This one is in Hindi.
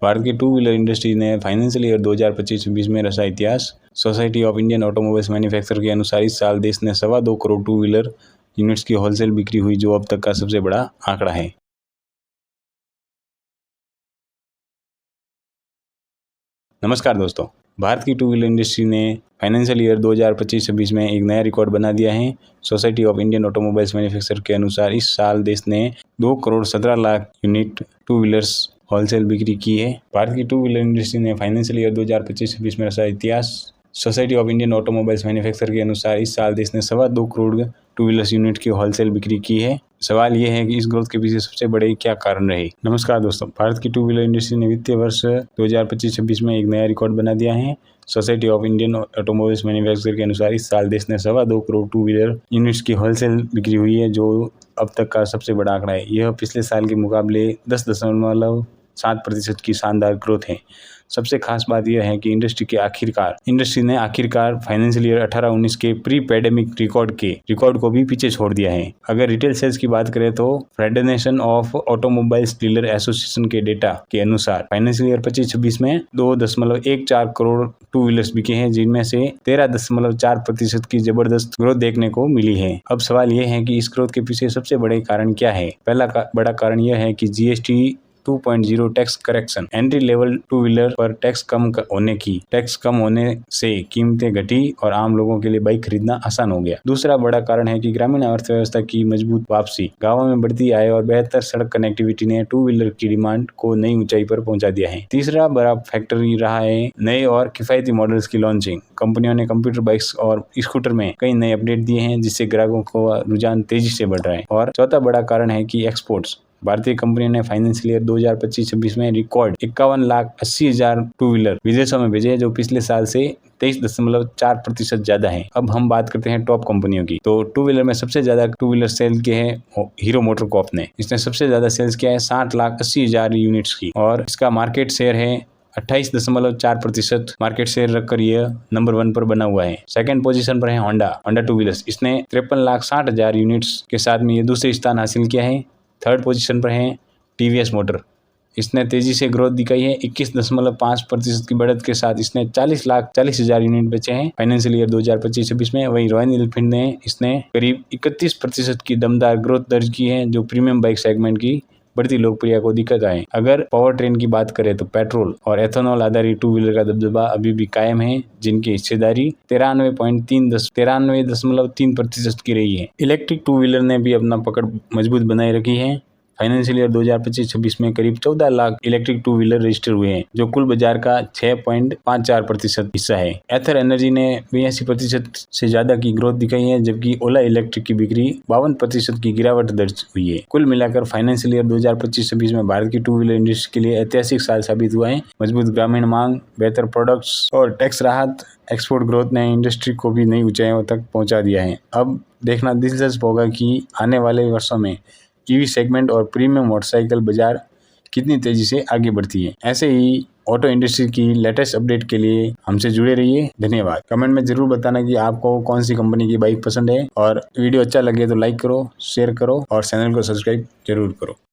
भारत की टू व्हीलर इंडस्ट्री ने फाइनेंशियल ईयर 2025-26 में रचा इतिहास। Society of Indian automobiles manufacturer के अनुसार इस साल देश ने 2.25 करोड़ टू व्हीलर यूनिट्स की होलसेल बिक्री हुई, जो अब तक का सबसे बड़ा आंकड़ा है। नमस्कार दोस्तों, भारत की टू व्हीलर इंडस्ट्री ने फाइनेंशियल ईयर 2025-26 में एक नया रिकॉर्ड बना दिया है। Society of Indian automobiles manufacturer के अनुसार इस साल देश ने 2 crore 17 lakh unit two wheelers wholesale बिक्री की है। भारत की टू व्हीलर इंडस्ट्री ने फाइनेंशियल ईयर 2025-26 में रचा इतिहास। Society of Indian automobiles manufacturer के अनुसार इस साल देश ने 2.25 करोड़ टू व्हीलर्स यूनिट की होलसेल बिक्री की है। सवाल ये है कि इस ग्रोथ के पीछे सबसे बड़े क्या कारण रहे। नमस्कार दोस्तों, भारत की टू व्हीलर इंडस्ट्री ने वित्तीय वर्ष 2025-26 में एक नया रिकॉर्ड बना दिया है। Society of Indian automobiles manufacturer के अनुसार इस साल देश ने 2.25 करोड़ टू व्हीलर यूनिट्स की होलसेल बिक्री हुई है, जो अब तक का सबसे बड़ा आंकड़ा है। यह पिछले साल के मुकाबले 10.7% की शानदार ग्रोथ है। सबसे खास बात यह है कि इंडस्ट्री ने आखिरकार फाइनेंशियल ईयर 18-19 के प्री पैंडेमिक रिकॉर्ड को भी पीछे छोड़ दिया है। अगर रिटेल सेल्स की बात करें तो federation of automobiles dealer association के डेटा के अनुसार फाइनेंशियल ईयर 25-26 में 2.14 करोड़ टू व्हीलर्स बिके हैं, जिनमें से 13.4% की जबरदस्त ग्रोथ देखने को मिली है। अब सवाल यह है कि इस ग्रोथ के पीछे सबसे बड़े कारण क्या है। पहला बड़ा कारण यह है कि GST 2.0 tax correction. Entry level two wheeler पर टैक्स कम होने से कीमतें घटी और आम लोगों के लिए बाइक खरीदना आसान हो गया। दूसरा बड़ा कारण है कि ग्रामीण अर्थव्यवस्था की मजबूत वापसी, गांवों में बढ़ती आय और बेहतर सड़क कनेक्टिविटी ने टू व्हीलर की डिमांड को नई ऊंचाई पर पहुंचा दिया है। तीसरा बड़ा फैक्टर रहा है नए और किफायती मॉडल्स की लॉन्चिंग। कंपनियों ने कंप्यूटर बाइक्स और स्कूटर में कई नए अपडेट दिए हैं, जिससे ग्राहकों का रुझान तेजी से बढ़ रहा है। और चौथा बड़ा कारण है कि एक्सपोर्ट्स। भारतीय कंपनियों ने फाइनेंशियल ईयर 2025-26 में रिकॉर्ड 51,80,000 टू व्हीलर विदेशों में भेजे, जो पिछले साल से 23.4% ज्यादा है। अब हम बात करते हैं टॉप कंपनियों की। तो टू व्हीलर में सबसे ज्यादा टू व्हीलर सेल किए हैं हीरो मोटोकॉर्प ने। इसने सबसे ज्यादा सेल्स किया है 60,80,000 यूनिट्स की, और इसका मार्केट शेयर है 28.4% मार्केट शेयर रखकर यह नंबर 1 पर बना हुआ है। सेकंड पोजीशन पर है होंडा टू व्हीलर्स। इसने 53,60,000 यूनिट्स के साथ में ये दूसरे स्थान हासिल किया है। थर्ड पोजीशन पर है टीवीएस मोटर। इसने तेजी से ग्रोथ दिखाई है। 21.5% की बढ़त के साथ इसने 40,40,000 यूनिट बेचे हैं फाइनेंशियल ईयर 2025-26 में। वहीं रॉयल एनफील्ड ने इसने करीब 31% की दमदार ग्रोथ दर्ज की है, जो प्रीमियम बाइक सेगमेंट की बढ़ती लोकप्रियता को दिक्कत आए। अगर पावर ट्रेन की बात करें तो पेट्रोल और एथेनॉल आधारित टू व्हीलर का दबदबा अभी भी कायम है, जिनकी हिस्सेदारी 93.3% की रही है। इलेक्ट्रिक टू व्हीलर ने भी अपना पकड़ मजबूत बनाए रखी है। फाइनेंशियल ईयर 2025-26 में करीब 14 lakh electric two wheeler register हुए हैं, जो कुल बाजार का 6.54% हिस्सा है। एथर एनर्जी ने 82% से ज्यादा की ग्रोथ दिखाई है, जबकि ओला इलेक्ट्रिक की बिक्री 52% की गिरावट दर्ज हुई है। कुल मिलाकर फाइनेंशियल ईयर 2025-26 में भारत की टू व्हीलर इंडस्ट्री के लिए ऐतिहासिक साल साबित हुआ है। मजबूत ग्रामीण मांग, बेहतर प्रोडक्ट्स और टैक्स राहत, एक्सपोर्ट ग्रोथ ने इंडस्ट्री को भी नई ऊंचाइयों तक पहुंचा दिया है। अब देखना दिलचस्प होगा कि आने वाले वर्षों में ईवी सेगमेंट और प्रीमियम मोटरसाइकिल बाजार कितनी तेजी से आगे बढ़ती है। ऐसे ही ऑटो इंडस्ट्री की लेटेस्ट अपडेट के लिए हमसे जुड़े रहिए। धन्यवाद। कमेंट में जरूर बताना कि आपको कौन सी कंपनी की बाइक पसंद है, और वीडियो अच्छा लगे तो लाइक करो, शेयर करो और चैनल को सब्सक्राइब जरूर करो।